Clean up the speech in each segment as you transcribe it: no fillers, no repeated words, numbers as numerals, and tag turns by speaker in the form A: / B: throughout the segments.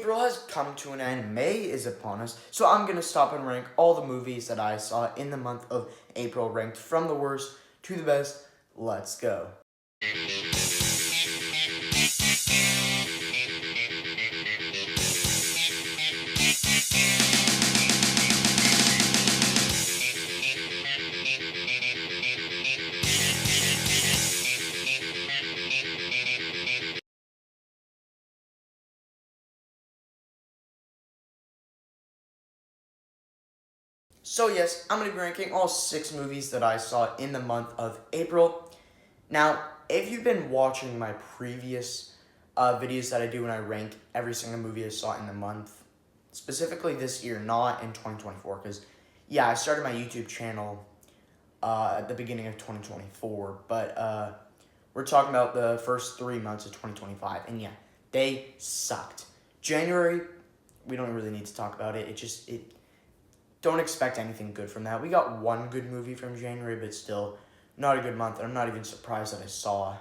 A: April has come to an end. May is upon us. So I'm going to stop and rank all the movies that I saw in the month of April, ranked from the worst to the best. Let's go. So yes, I'm going to be ranking all 6 movies that I saw in the month of April. Now, if you've been watching my previous videos that I do when I rank every single movie I saw in the month, specifically this year, not in 2024, because, yeah, I started my YouTube channel at the beginning of 2024, but we're talking about the first 3 months of 2025, and yeah, they sucked. January, we don't really need to talk about it. Don't expect anything good from that. We got one good movie from January, but still not a good month. I'm not even surprised that I saw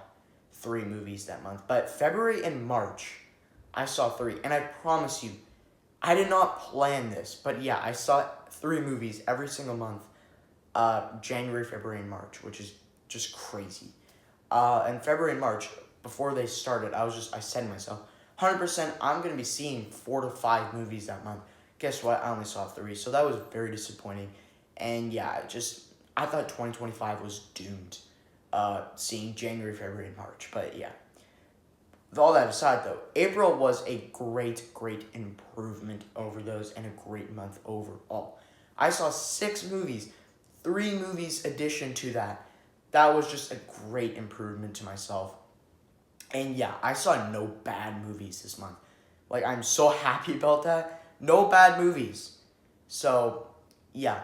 A: 3 movies that month. But February and March, I saw 3. And I promise you, I did not plan this. But yeah, I saw 3 movies every single month. January, February, and March, which is just crazy. And February and March, before they started, I said to myself, 100% I'm going to be seeing 4 to 5 movies that month. Guess what? I only saw 3, so that was very disappointing. And yeah, I thought 2025 was doomed, seeing January, February, and March. But yeah, with all that aside, though, April was a great improvement over those and a great month overall. I saw 6 movies, 3 movies addition to that. That was just a great improvement to myself. And yeah, I saw no bad movies this month. Like, I'm so happy about that. No bad movies. So, yeah.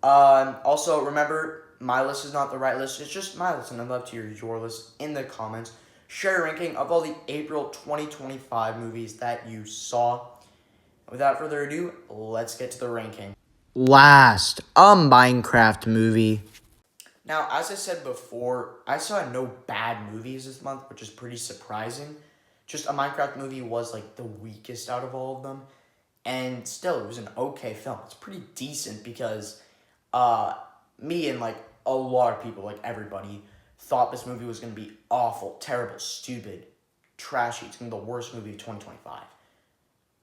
A: Also, remember, my list is not the right list. It's just my list, and I'd love to hear your list in the comments. Share a ranking of all the April 2025 movies that you saw. Without further ado, let's get to the ranking.
B: Last, a Minecraft movie.
A: Now, as I said before, I saw no bad movies this month, which is pretty surprising. Just a Minecraft movie was like the weakest out of all of them. And still, it was an okay film. It's pretty decent because me and like a lot of people, like everybody, thought this movie was going to be awful, terrible, stupid, trashy. It's going to be the worst movie of 2025.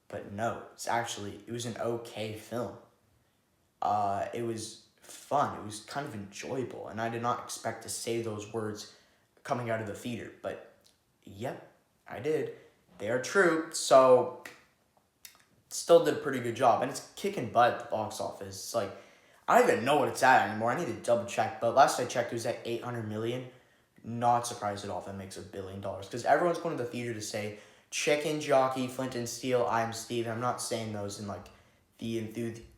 A: But no, it was an okay film. It was fun. It was kind of enjoyable. And I did not expect to say those words coming out of the theater. But yep, I did. They are true. So still did a pretty good job, and it's kicking butt at the box office. It's like, I don't even know what it's at anymore. I need to double check, but last I checked, it was at 800 million. Not surprised at all if it makes $1 billion, because everyone's going to the theater to say Chicken Jockey, Flint and Steel, I'm Steve. I'm not saying those in like the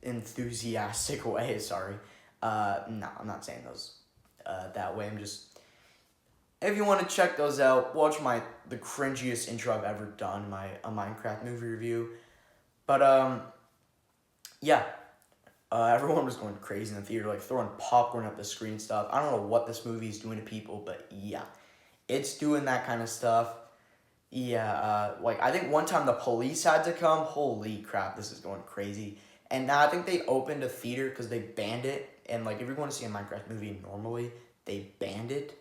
A: enthusiastic way. Sorry, no, I'm not saying those that way. If you want to check those out, watch the cringiest intro I've ever done, a Minecraft movie review. But, yeah, everyone was going crazy in the theater, like throwing popcorn at the screen and stuff. I don't know what this movie is doing to people, but yeah, it's doing that kind of stuff. Yeah, like I think one time the police had to come. Holy crap, this is going crazy. And now I think they opened a theater because they banned it. And like if you're going to see a Minecraft movie normally, they banned it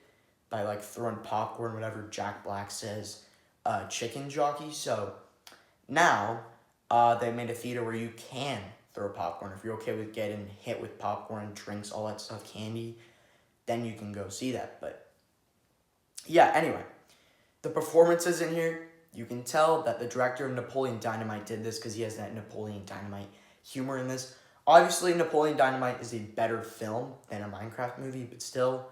A: by like throwing popcorn, whatever Jack Black says, chicken jockey. So now they made a theater where you can throw popcorn. If you're okay with getting hit with popcorn, drinks, all that stuff, candy, then you can go see that. But yeah, anyway, the performances in here, you can tell that the director of Napoleon Dynamite did this because he has that Napoleon Dynamite humor in this. Obviously, Napoleon Dynamite is a better film than a Minecraft movie, but still,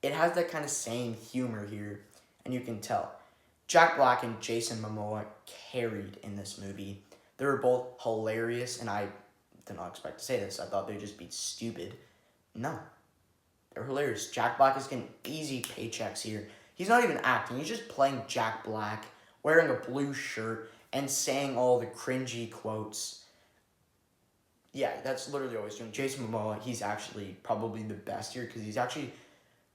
A: it has that kind of same humor here, and you can tell. Jack Black and Jason Momoa carried in this movie. They were both hilarious, and I did not expect to say this. I thought they'd just be stupid. No. They're hilarious. Jack Black is getting easy paychecks here. He's not even acting. He's just playing Jack Black, wearing a blue shirt, and saying all the cringy quotes. Yeah, that's literally all he's doing. Jason Momoa, he's actually probably the best here because he's actually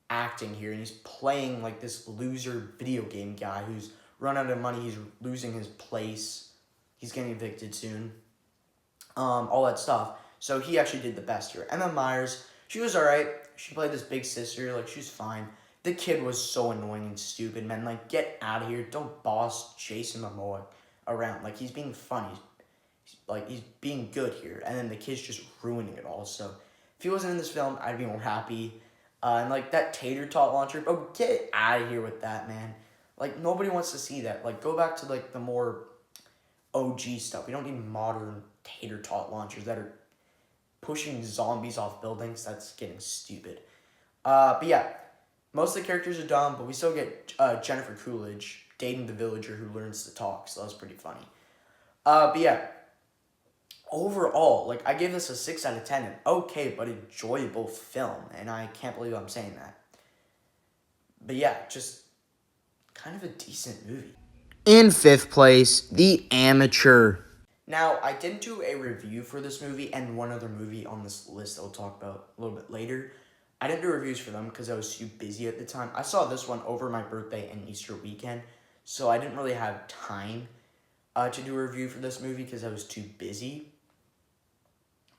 A: acting here, and he's playing like this loser video game guy who's run out of money. He's losing his place. he's getting evicted soon. All that stuff. So he actually did the best here. Emma Myers, she was alright. She played this big sister, like, she's fine. The kid was so annoying and stupid, man. Like, get out of here. Don't boss Jason Momoa around. Like, he's being funny. He's being good here. And then the kid's just ruining it all. So, if he wasn't in this film, I'd be more happy. And, like, that tater tot launcher, oh, get out of here with that, man. Like, nobody wants to see that. Like, go back to, like, the more OG stuff. We don't need modern tater tot launchers that are pushing zombies off buildings. That's getting stupid. But yeah, most of the characters are dumb, but we still get Jennifer Coolidge dating the villager who learns to talk, so that was pretty funny. But yeah, overall, like, I gave this a 6 out of 10, an okay but enjoyable film, and I can't believe I'm saying that. But yeah, just kind of a decent movie.
B: In 5th place, The Amateur.
A: Now, I didn't do a review for this movie and one other movie on this list I'll talk about a little bit later. I didn't do reviews for them because I was too busy at the time. I saw this one over my birthday and Easter weekend, so I didn't really have time to do a review for this movie because I was too busy.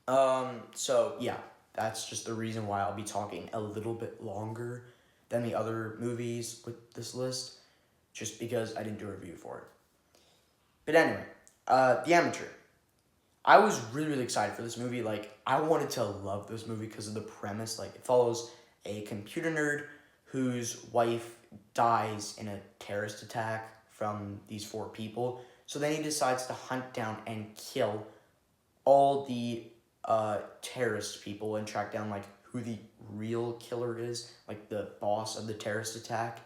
A: So yeah, that's just the reason why I'll be talking a little bit longer than the other movies with this list, just because I didn't do a review for it. But anyway, The Amateur. I was really, really excited for this movie. Like, I wanted to love this movie because of the premise. Like, it follows a computer nerd whose wife dies in a terrorist attack from these 4 people. So then he decides to hunt down and kill all the terrorist people and track down, like, who the real killer is, like, the boss of the terrorist attack,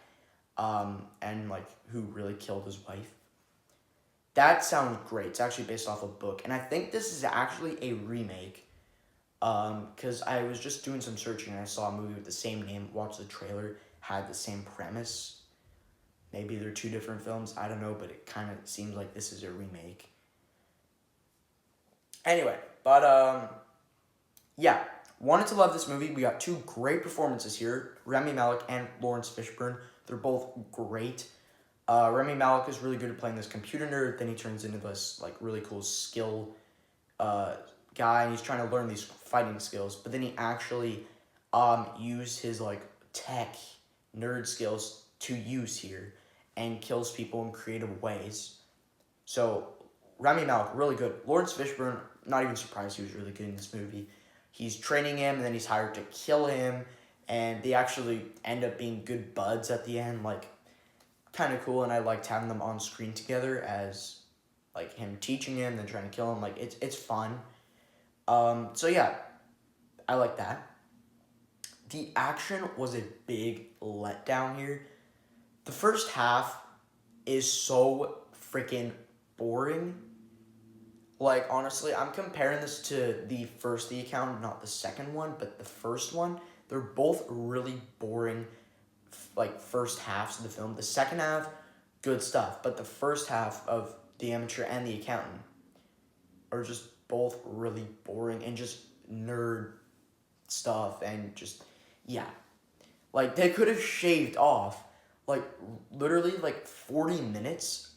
A: and, like, who really killed his wife. That sounds great. It's actually based off a book. And I think this is actually a remake. Because I was just doing some searching and I saw a movie with the same name, watched the trailer, had the same premise. Maybe they're 2 different films. I don't know, but it kind of seems like this is a remake. Anyway, but, yeah. Wanted to love this movie. We got 2 great performances here. Rami Malek and Lawrence Fishburne. They're both great. Rami Malek is really good at playing this computer nerd. Then he turns into this, like, really cool skill guy, and he's trying to learn these fighting skills. But then he actually used his, like, tech nerd skills to use here and kills people in creative ways. So, Rami Malek, really good. Lawrence Fishburne, not even surprised he was really good in this movie. He's training him, and then he's hired to kill him, and they actually end up being good buds at the end, like, kind of cool, and I liked having them on screen together as, like, him teaching him, then trying to kill him. Like, it's fun. So yeah, I like that. The action was a big letdown here. The first half is so freaking boring. Like, honestly, I'm comparing this to the Accountant, not the second one, but the first one. They're both really boring, like, first halves of the film. The second half, good stuff, but the first half of The Amateur and The Accountant are just both really boring and just nerd stuff, and just, yeah. Like, they could have shaved off, like, literally, like, 40 minutes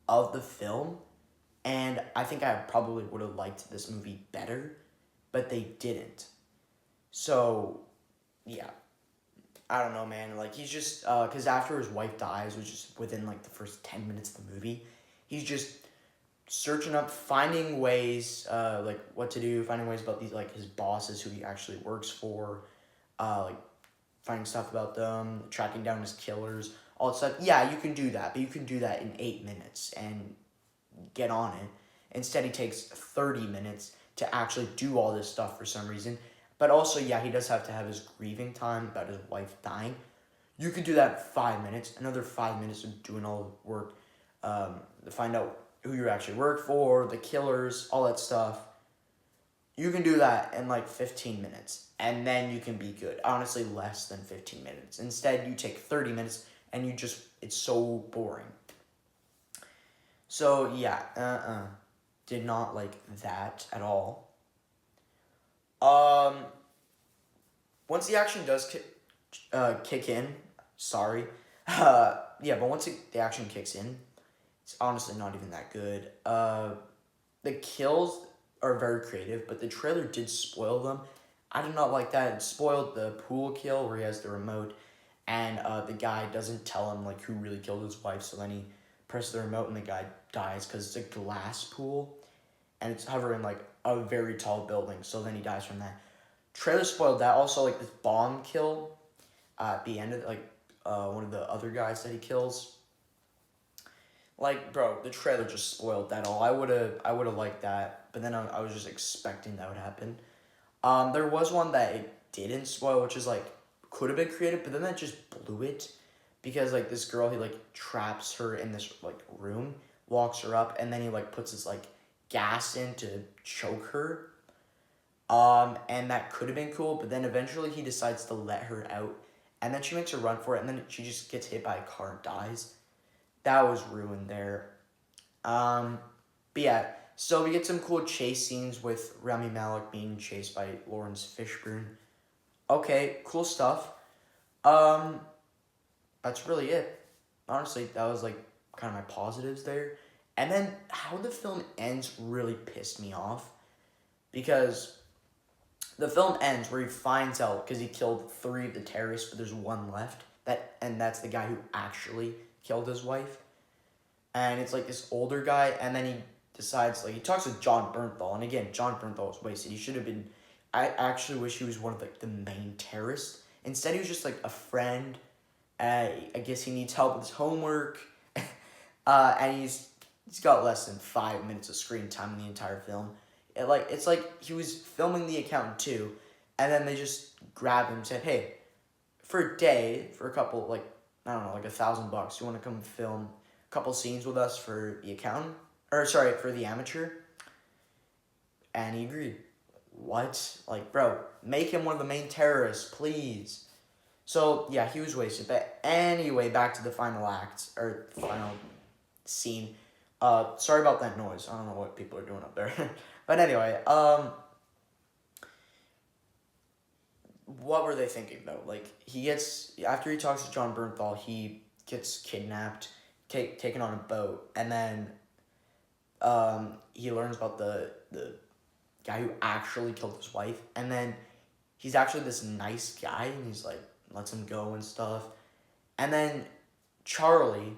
A: of the film, and I think I probably would have liked this movie better, but they didn't. So, yeah. I don't know, man. Like, he's just, because after his wife dies, which is within, like, the first 10 minutes of the movie, he's just searching up, finding ways, like, what to do, finding ways about these, like, his bosses, who he actually works for, like, finding stuff about them, tracking down his killers, all that stuff. Yeah, you can do that, but you can do that in 8 minutes and get on it. Instead, he takes 30 minutes to actually do all this stuff for some reason. But also, yeah, he does have to have his grieving time about his wife dying. You could do that in 5 minutes. Another 5 minutes of doing all the work to find out who you actually work for, the killers, all that stuff. You can do that in, like, 15 minutes. And then you can be good. Honestly, less than 15 minutes. Instead, you take 30 minutes and you just, it's so boring. So, yeah, did not like that at all. Once the action does kick in, sorry, yeah, but once the action kicks in, It's honestly not even that good. The kills are very creative, but the trailer did spoil them. I did not like that. It spoiled the pool kill where he has the remote, and the guy doesn't tell him like who really killed his wife. So then he presses the remote, and the guy dies because it's a glass pool, and it's hovering like a very tall building. So then he dies from that. Trailer spoiled that. Also, like this bomb kill at the end of one of the other guys that he kills. Like, bro, the trailer just spoiled that all. I would have liked that, but then I was just expecting that would happen. There was one that it didn't spoil, which is like could have been creative, but then that just blew it, because like this girl, he like traps her in this like room, locks her up, and then he like puts his like gas in to choke her. And that could have been cool, but then eventually he decides to let her out, and then she makes a run for it, and then she just gets hit by a car and dies. That was ruined there. But yeah, so we get some cool chase scenes with Rami Malek being chased by Lawrence Fishburne. Okay, cool stuff. Um, that's really it. Honestly, that was like kind of my positives there. And then how the film ends really pissed me off, because the film ends where he finds out because he killed 3 of the terrorists, but there's one left. That's the guy who actually killed his wife. And it's like this older guy, and then he decides, like, he talks to John Bernthal, and again, John Bernthal was wasted. He should have been, I actually wish he was one of like the main terrorists. Instead, he was just like a friend. I guess he needs help with his homework. And he's got less than 5 minutes of screen time in the entire film. It's like he was filming The Accountant too, and then they just grabbed him and said, hey, for a day, for a couple, like, I don't know, like $1,000, you want to come film a couple scenes with us for The Accountant? Or, sorry, for The Amateur? And he agreed. What? Like, bro, make him one of the main terrorists, please. So, yeah, he was wasted. But anyway, back to the final act, or final scene. Sorry about that noise. I don't know what people are doing up there. But anyway, what were they thinking though? Like, after he talks to John Bernthal, he gets kidnapped, taken on a boat, and then he learns about the guy who actually killed his wife, and then he's actually this nice guy, and he's like lets him go and stuff, and then Charlie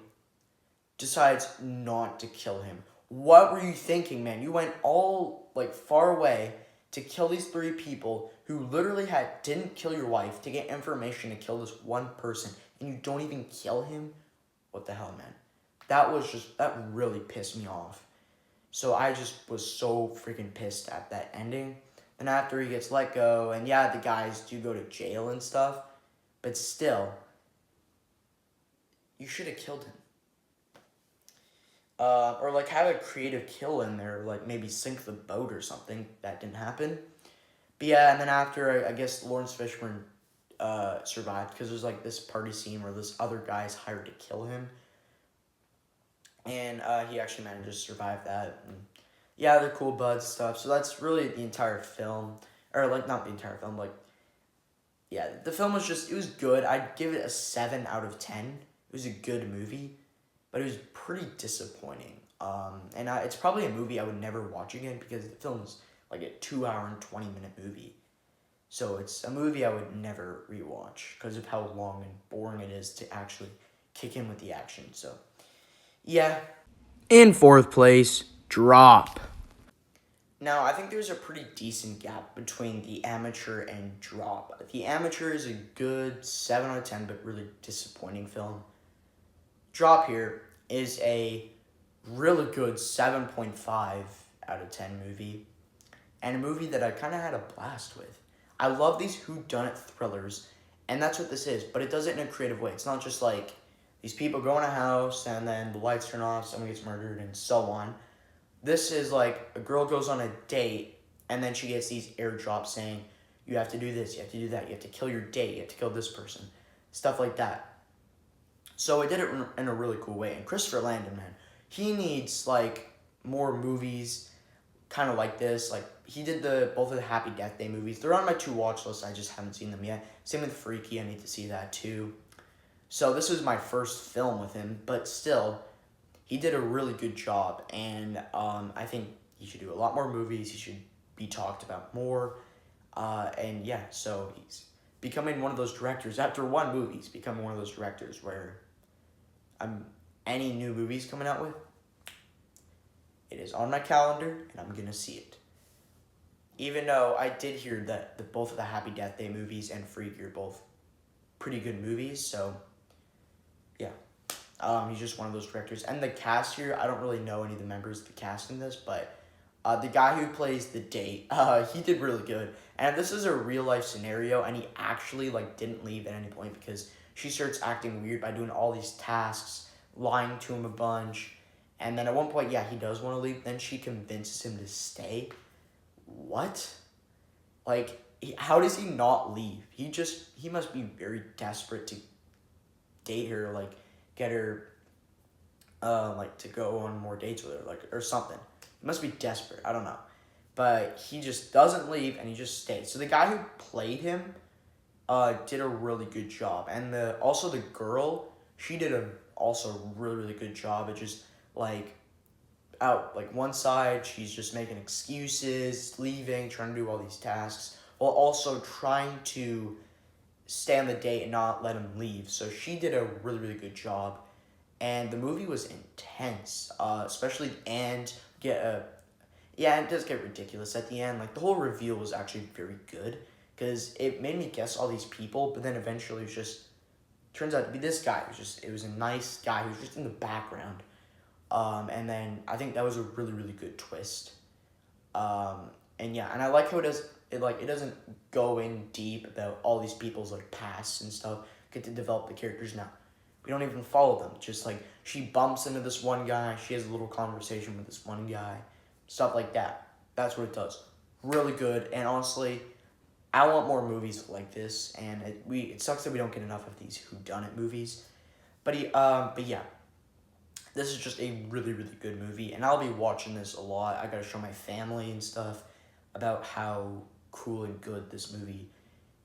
A: decides not to kill him. What were you thinking, man? You went all like far away to kill these 3 people who literally didn't kill your wife to get information to kill this one person, and you don't even kill him? What the hell, man? That really pissed me off. So I just was so freaking pissed at that ending. Then after he gets let go, and yeah, the guys do go to jail and stuff, but still, you should have killed him. Or like have a creative kill in there, like maybe sink the boat or something. That didn't happen. But yeah, and then after, I guess Lawrence Fishburne survived, because there's like this party scene where this other guy's hired to kill him. And he actually managed to survive that. And yeah, the cool buds stuff. So that's really the entire film. Or like, not the entire film, like, yeah, the film was it was good. I'd give it a 7 out of 10. It was a good movie, but it was pretty disappointing. And it's probably a movie I would never watch again, because the film's like a 2-hour and 20-minute movie. So it's a movie I would never rewatch because of how long and boring it is to actually kick in with the action. So, yeah.
B: In 4th place, Drop.
A: Now, I think there's a pretty decent gap between The Amateur and Drop. The Amateur is a good 7 out of 10, but really disappointing film. Drop here is a really good 7.5 out of 10 movie, and a movie that I kind of had a blast with. I love these whodunit thrillers, and that's what this is, but it does it in a creative way. It's not just like these people go in a house and then the lights turn off, someone gets murdered, and so on. This is like a girl goes on a date, and then she gets these airdrops saying, you have to do this, you have to do that, you have to kill your date, you have to kill this person, stuff like that. So it did it in a really cool way. And Christopher Landon, man, he needs like more movies kind of like this. Like, he did both of the Happy Death Day movies. They're on my 2 watch lists. I just haven't seen them yet. Same with Freaky. I need to see that too. So this was my first film with him, but still, he did a really good job, and I think he should do a lot more movies. He should be talked about more, and yeah, so he's becoming one of those directors. After one movie, he's becoming one of those directors where any new movies coming out with, it is on my calendar, and I'm gonna see it. Even though I did hear that both of the Happy Death Day movies and Freaky are both pretty good movies, so yeah. He's just one of those directors. And the cast here, I don't really know any of the members of the cast in this, but the guy who plays the date, he did really good. And this is a real life scenario, and he actually didn't leave at any point because she starts acting weird by doing all these tasks, lying to him a bunch, and then at one point, yeah, he does want to leave. Then she convinces him to stay. What? How does he not leave? He must be very desperate to date her, get her, to go on more dates with her, or something. He must be desperate. I don't know. But he just doesn't leave, and he just stays. So the guy who played him, did a really good job. And also the girl, she did also really, really good job. It just, out one side she's just making excuses, leaving, trying to do all these tasks, while also trying to stay on the date and not let him leave. So she did a really, really good job, and the movie was intense, especially and it does get ridiculous at the end. The whole reveal was actually very good because it made me guess all these people, but then eventually it just turns out to be this guy. It was a nice guy who was just in the background. And then I think that was a really, really good twist. And yeah, and I like how it doesn't go in deep about all these people's pasts and stuff. Get to develop the characters now. We don't even follow them. Just she bumps into this one guy, she has a little conversation with this one guy, stuff like that. That's what it does. Really good, and honestly, I want more movies like this, and it sucks that we don't get enough of these whodunit movies. But yeah. This is just a really, really good movie, and I'll be watching this a lot. I gotta show my family and stuff about how cool and good this movie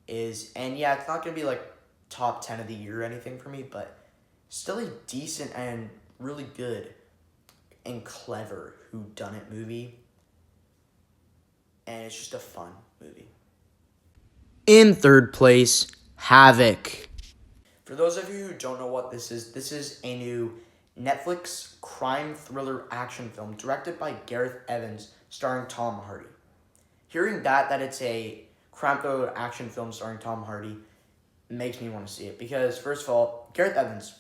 A: is. And yeah, it's not gonna be top 10 of the year or anything for me, but still a decent and really good and clever whodunit movie. And it's just a fun movie.
B: In third place, Havoc.
A: For those of you who don't know what this is a new Netflix crime thriller action film directed by Gareth Evans, starring Tom Hardy. Hearing that it's a crime thriller action film starring Tom Hardy makes me want to see it because, first of all, Gareth Evans,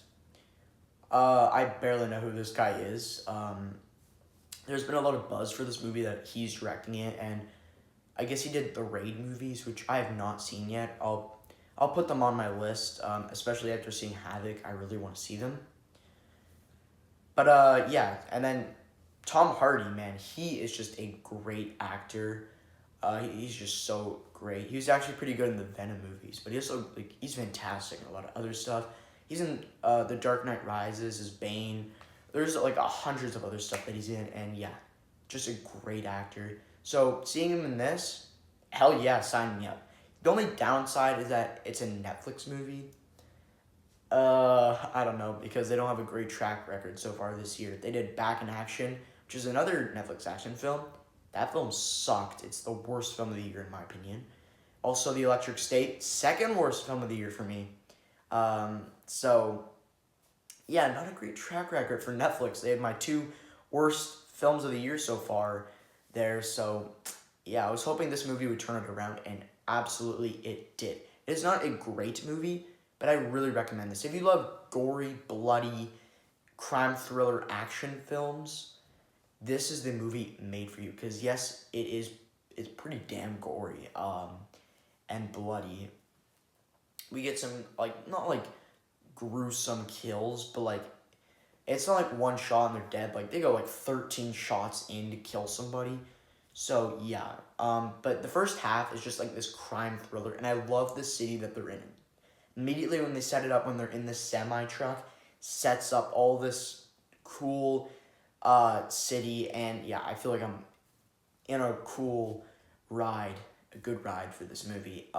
A: I barely know who this guy is. There's been a lot of buzz for this movie that he's directing it, and I guess he did the Raid movies, which I have not seen yet. I'll put them on my list, especially after seeing Havoc. I really want to see them. But yeah, and then Tom Hardy, man, he is just a great actor. He's just so great. He was actually pretty good in the Venom movies, but he's fantastic in a lot of other stuff. He's in The Dark Knight Rises as Bane. There's hundreds of other stuff that he's in, and yeah, just a great actor. So seeing him in this, hell yeah, sign me up. The only downside is that it's a Netflix movie. I don't know, because they don't have a great track record so far this year. They did Back in Action, which is another Netflix action film. That film sucked. It's the worst film of the year, in my opinion. Also, The Electric State, second worst film of the year for me. So, yeah, not a great track record for Netflix. They had my two worst films of the year so far there. So, yeah, I was hoping this movie would turn it around, and absolutely it did. It's not a great movie, but I really recommend this. If you love gory, bloody, crime thriller action films, this is the movie made for you. Because yes, it's pretty damn gory and bloody. We get some, not gruesome kills, but it's not one shot and they're dead. They go 13 shots in to kill somebody. So yeah, but the first half is just this crime thriller, and I love the city that they're in. Immediately when they set it up, when they're in this semi-truck, sets up all this cool city, and yeah, I feel like I'm in a cool ride, a good ride for this movie.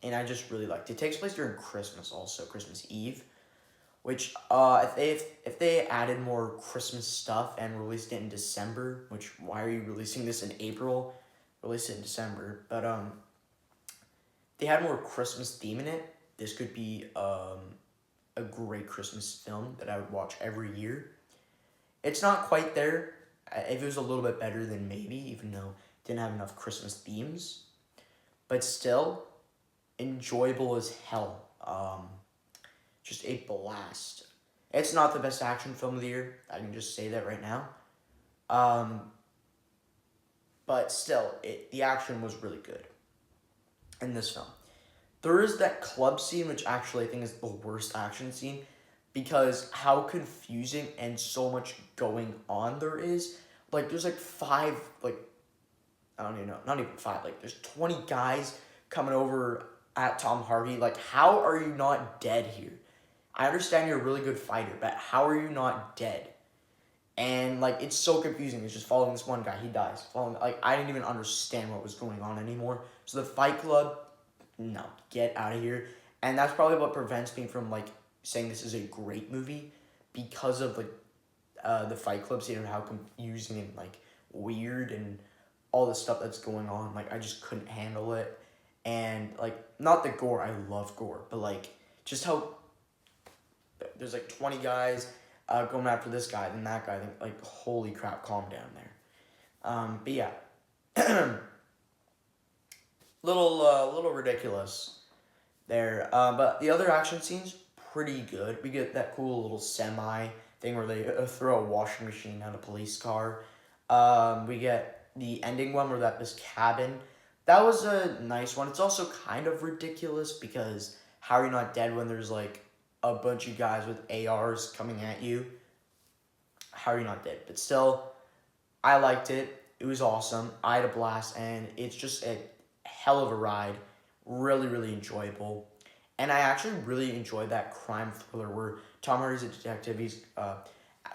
A: And I just really liked it. It takes place during Christmas also, Christmas Eve, which if they added more Christmas stuff and released it in December, which why are you releasing this in April? Release it in December, but they had more Christmas theme in it. This could be a great Christmas film that I would watch every year. It's not quite there. If it was a little bit better, then maybe, even though it didn't have enough Christmas themes, but still enjoyable as hell. Just a blast. It's not the best action film of the year. I can just say that right now. But still, the action was really good in this film. There is that club scene, which actually I think is the worst action scene, because how confusing and so much going on there is. Like, there's like five, like, I don't even know, not even five, like, there's 20 guys coming over at Tom Hardy. Like, how are you not dead here? I understand you're a really good fighter, but how are you not dead? And, like, it's so confusing. It's just following this one guy. He dies. Like, I didn't even understand what was going on anymore. So the Fight Club, no, get out of here. And that's probably what prevents me from, like, saying this is a great movie, because of, like, the Fight Club scene and how confusing and, like, weird and all the stuff that's going on. Like, I just couldn't handle it. And, like, not the gore. I love gore. But, like, just how there's, like, 20 guys going after this guy, then that guy, then, like, holy crap, calm down there. But yeah, little ridiculous there. But the other action scenes, pretty good. We get that cool little semi thing where they throw a washing machine at a police car. We get the ending one where this cabin. That was a nice one. It's also kind of ridiculous because how are you not dead when there's, like, a bunch of guys with ARs coming at you? How are you not dead? But still, I liked it. It was awesome. I had a blast, and it's just a hell of a ride. Really, really enjoyable. And I actually really enjoyed that crime thriller where Tom Hardy's a detective. He's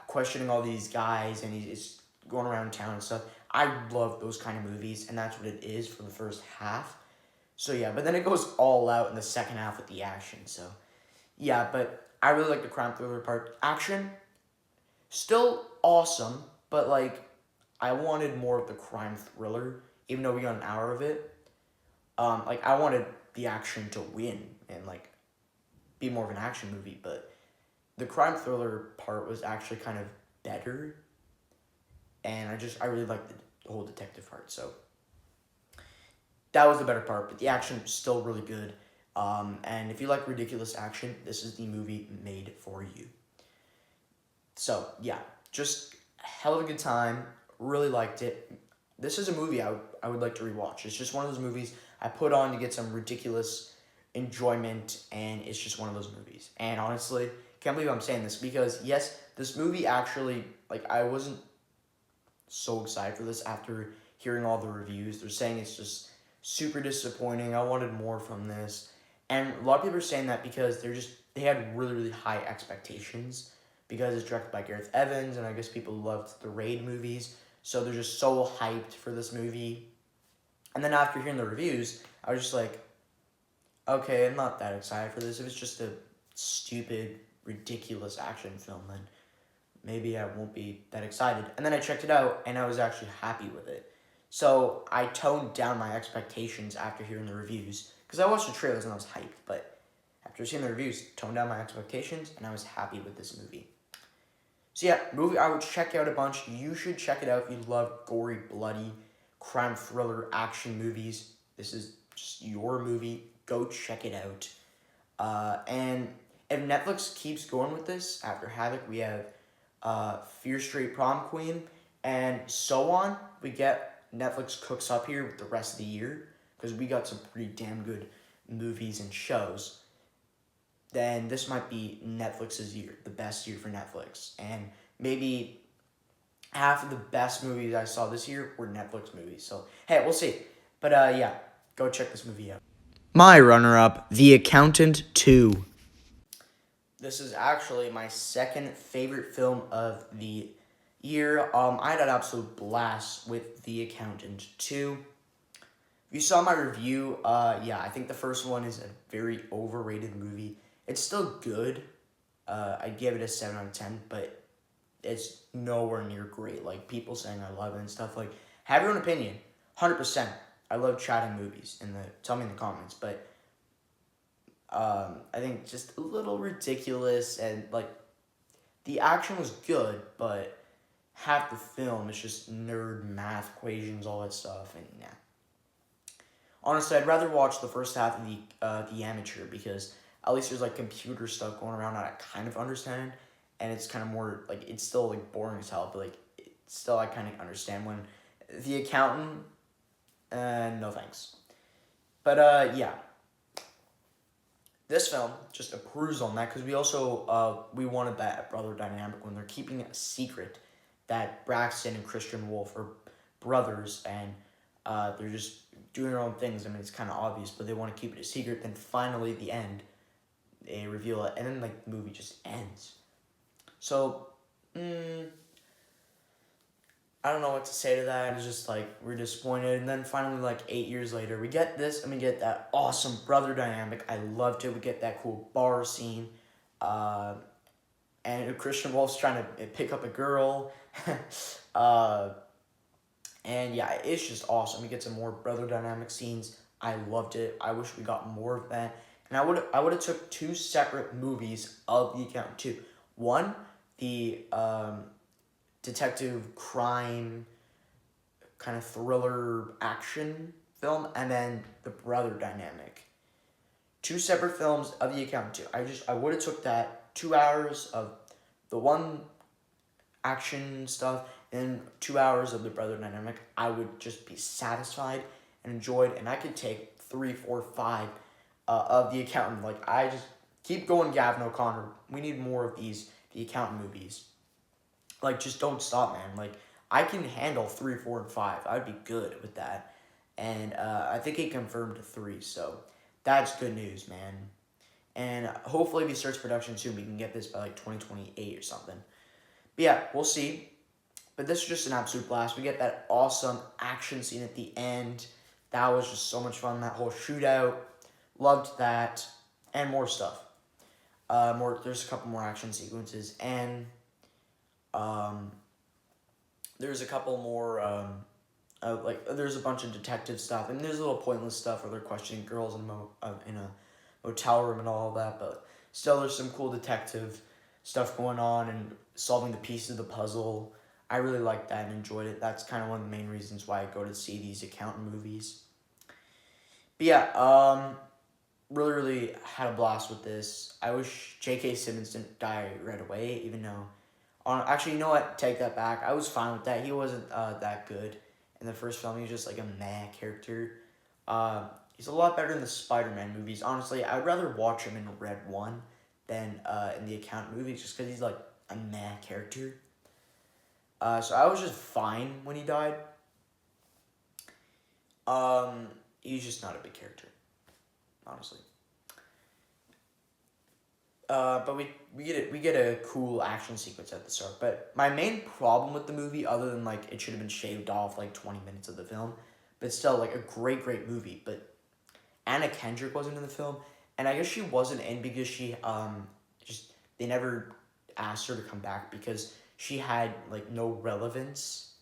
A: questioning all these guys, and he's going around town and stuff. I love those kind of movies, and that's what it is for the first half. So yeah, but then it goes all out in the second half with the action. So yeah, but I really like the crime thriller part. Action, still awesome, but, like, I wanted more of the crime thriller, even though we got an hour of it. Like, I wanted the action to win and, like, be more of an action movie, but the crime thriller part was actually kind of better, and I really liked the whole detective part, so that was the better part, but the action was still really good. And if you like ridiculous action, this is the movie made for you. So, yeah, just a hell of a good time. Really liked it. This is a movie I would like to rewatch. It's just one of those movies I put on to get some ridiculous enjoyment, and it's just one of those movies. And honestly, can't believe I'm saying this, because, yes, this movie actually, like, I wasn't so excited for this after hearing all the reviews. They're saying it's just super disappointing. I wanted more from this. And a lot of people are saying that because they had really, really high expectations, because it's directed by Gareth Evans, and I guess people loved the Raid movies, so they're just so hyped for this movie. And then after hearing the reviews, I was just like, okay, I'm not that excited for this. If it's just a stupid, ridiculous action film, then maybe I won't be that excited. And then I checked it out, and I was actually happy with it. So I toned down my expectations after hearing the reviews, because I watched the trailers and I was hyped, but after seeing the reviews, toned down my expectations, and I was happy with this movie. So yeah, movie I would check out a bunch. You should check it out if you love gory, bloody, crime thriller, action movies. This is just your movie. Go check it out. And if Netflix keeps going with this, after Havoc, we have Fear Street Prom Queen, and so on. We get Netflix cooks up here with the rest of the year, because we got some pretty damn good movies and shows. Then this might be Netflix's year, the best year for Netflix. And maybe half of the best movies I saw this year were Netflix movies. So, hey, we'll see. But, yeah, go check this movie out.
B: My runner-up, The Accountant 2.
A: This is actually my second favorite film of the year. I had an absolute blast with The Accountant 2. If you saw my review, yeah, I think the first one is a very overrated movie. It's still good, I'd give it a 7 out of 10, but it's nowhere near great. Like, people saying I love it and stuff. Like, have your own opinion. 100%. I love chatting movies. Tell me in the comments. But I think just a little ridiculous. And, like, the action was good, but half the film is just nerd math equations, all that stuff. And, yeah. Honestly, I'd rather watch the first half of the Amateur, because at least there's like computer stuff going around that I kind of understand, and it's kind of more like, it's still like boring as hell, but like still I kind of understand. When The Accountant, no thanks. But yeah, this film just improves on that, because we also we wanted that brother dynamic when they're keeping it a secret that Braxton and Christian Wolf are brothers, and they're just doing their own things. I mean, it's kind of obvious, but they want to keep it a secret. Then finally, at the end, they reveal it, and then like the movie just ends. So, I don't know what to say to that. It's just like, we're disappointed. And then finally, like 8 years later, we get this, and we get that awesome brother dynamic. I loved it. We get that cool bar scene. And Christian Wolf's trying to pick up a girl. And yeah, it's just awesome. We get some more brother dynamic scenes. I loved it. I wish we got more of that. And I would have took two separate movies of The Accountant too. One, the detective crime kind of thriller action film, and then the brother dynamic. Two separate films of The Accountant too. I would have took that 2 hours of the one action stuff and 2 hours of the brother dynamic. I would just be satisfied and enjoyed, and I could take 3, 4, 5 of The Accountant. Like, I just keep going, Gavin O'Connor. We need more of these The Accountant movies. Like, just don't stop, man. Like, I can handle 3, 4, and 5. I'd be good with that. And I think he confirmed 3, so that's good news, man. And hopefully if he starts production soon, we can get this by like 2028 or something. But yeah, we'll see. But this is just an absolute blast. We get that awesome action scene at the end. That was just so much fun. That whole shootout. Loved that. And more stuff. There's a couple more action sequences. And there's a couple more, there's a bunch of detective stuff. And there's a little pointless stuff where they're questioning girls in a motel room and all of that. But still, there's some cool detective stuff going on and solving the pieces of the puzzle. I really liked that and enjoyed it. That's kind of one of the main reasons why I go to see these accountant movies. But yeah, really, really had a blast with this. I wish J.K. Simmons didn't die right away, even though... actually, you know what? Take that back. I was fine with that. He wasn't that good in the first film. He was just like a meh character. He's a lot better in the Spider-Man movies. Honestly, I'd rather watch him in Red 1 than in the accountant movies, just because he's like a meh character. So I was just fine when he died. He's just not a big character, honestly. But we get a cool action sequence at the start. But my main problem with the movie, other than like it should have been shaved off like 20 minutes of the film, but still like a great movie. But Anna Kendrick wasn't in the film, and I guess she wasn't in because she they never asked her to come back because she had like no relevance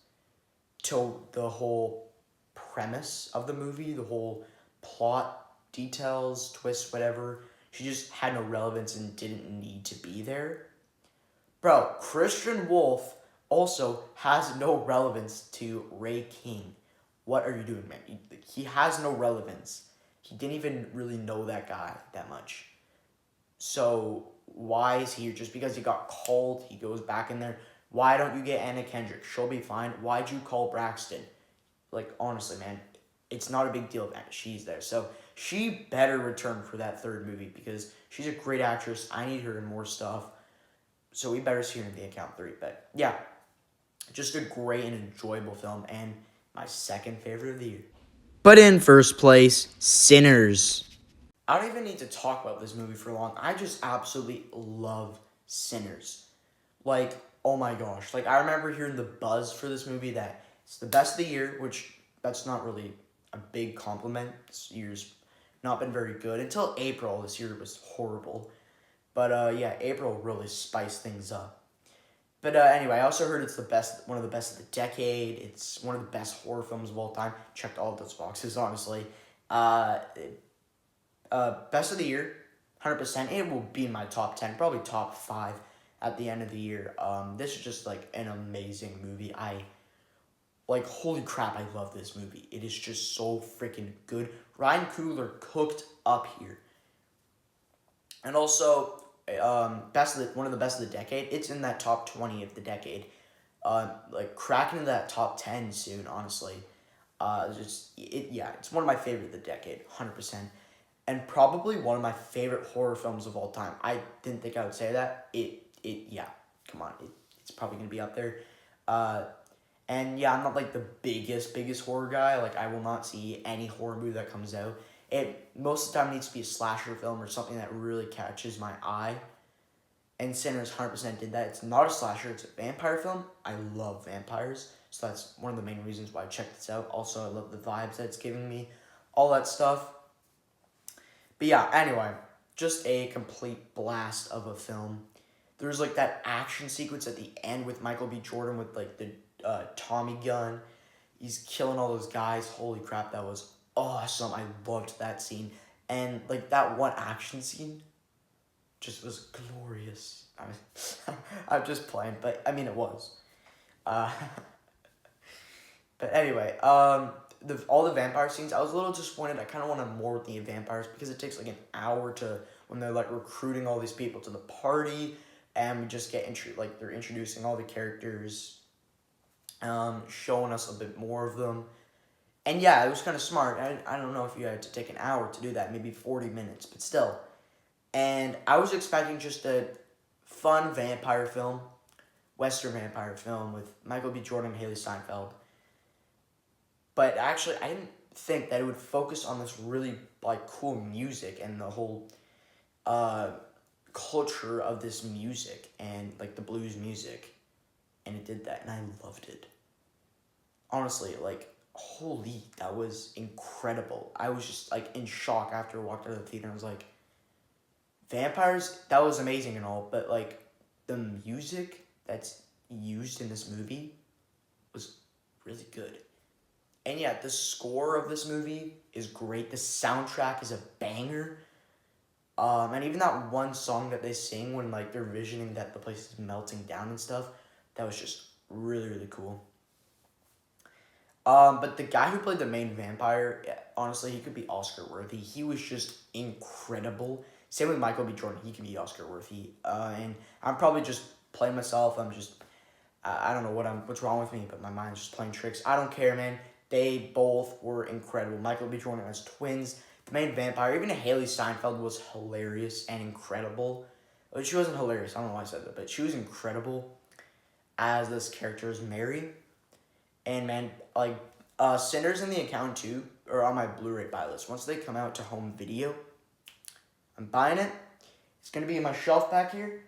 A: to the whole premise of the movie, the whole plot details, twists, whatever. She just had no relevance and didn't need to be there. Bro, Christian Wolf also has no relevance to Ray King. What are you doing, man? He has no relevance. He didn't even really know that guy that much. So why is he here? Just because he got called, he goes back in there. Why don't you get Anna Kendrick? She'll be fine. Why'd you call Braxton? Like, honestly, man, it's not a big deal if she's there. So she better return for that third movie because she's a great actress. I need her in more stuff. So we better see her in The Accountant 3. But yeah, just a great and enjoyable film, and my second favorite of the year.
B: But in first place, Sinners.
A: I don't even need to talk about this movie for long. I just absolutely love Sinners. Like, oh my gosh. Like, I remember hearing the buzz for this movie that it's the best of the year, which that's not really a big compliment. This year's not been very good. Until April, this year was horrible. But yeah, April really spiced things up. But anyway, I also heard it's one of the best of the decade. It's one of the best horror films of all time. Checked all of those boxes, honestly. Uh, Best of the year, 100%. It will be in my top 10, probably top 5 at the end of the year. This is just like an amazing movie. Holy crap, I love this movie. It is just so freaking good. Ryan Coogler cooked up here. And also, one of the best of the decade. It's in that top 20 of the decade. Cracking into that top 10 soon, honestly. It's one of my favorite of the decade, 100%. And probably one of my favorite horror films of all time. I didn't think I would say that. Come on. It's probably going to be up there. And yeah, I'm not like the biggest horror guy. Like, I will not see any horror movie that comes out. It most of the time needs to be a slasher film or something that really catches my eye. And Sinners 100% did that. It's not a slasher, it's a vampire film. I love vampires, so that's one of the main reasons why I checked this out. Also, I love the vibes that it's giving me, all that stuff. But yeah, anyway, just a complete blast of a film. There's like that action sequence at the end with Michael B. Jordan with like the Tommy gun. He's killing all those guys. Holy crap, that was awesome. I loved that scene. And like that one action scene just was glorious. I'm just playing, but I mean it was. But anyway, all the vampire scenes, I was a little disappointed. I kind of wanted more with the vampires because it takes like an hour to when they're like recruiting all these people to the party, and we just get they're introducing all the characters, showing us a bit more of them. And yeah, it was kind of smart. I don't know if you had to take an hour to do that, maybe 40 minutes, but still. And I was expecting just a fun vampire film, Western vampire film with Michael B. Jordan and Haley Steinfeld. But actually, I didn't think that it would focus on this really like cool music and the whole culture of this music and like the blues music. And it did that, and I loved it. Honestly, like, holy, that was incredible. I was just like in shock after I walked out of the theater. I was like, vampires, that was amazing and all, but like the music that's used in this movie was really good. And yeah, the score of this movie is great. The soundtrack is a banger. And even that one song that they sing when like they're visioning that the place is melting down and stuff, that was just really, really cool. But the guy who played the main vampire, honestly, he could be Oscar worthy. He was just incredible. Same with Michael B. Jordan. He could be Oscar worthy. And I'm probably just playing myself. I don't know what's wrong with me, but my mind's just playing tricks. I don't care, man. They both were incredible. Michael B. Jordan as twins. The main vampire, even Haley Steinfeld was hilarious and incredible. But she wasn't hilarious. I don't know why I said that, but she was incredible as this character is Mary. And man, like, Sinners and The Accountant 2 are on my Blu-ray buy list. Once they come out to home video, I'm buying it. It's going to be in my shelf back here.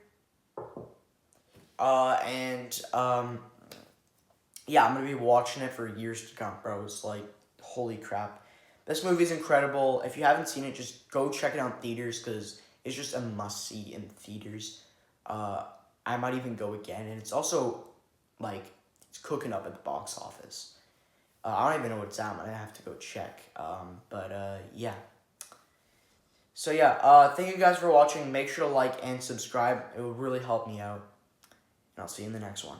A: Yeah, I'm going to be watching it for years to come, bro. It's like, holy crap. This movie's incredible. If you haven't seen it, just go check it out in theaters because it's just a must-see in theaters. I might even go again. And it's also, like, it's cooking up at the box office. I don't even know what it's at. I have to go check. Yeah. So yeah, thank you guys for watching. Make sure to like and subscribe. It would really help me out. And I'll see you in the next one.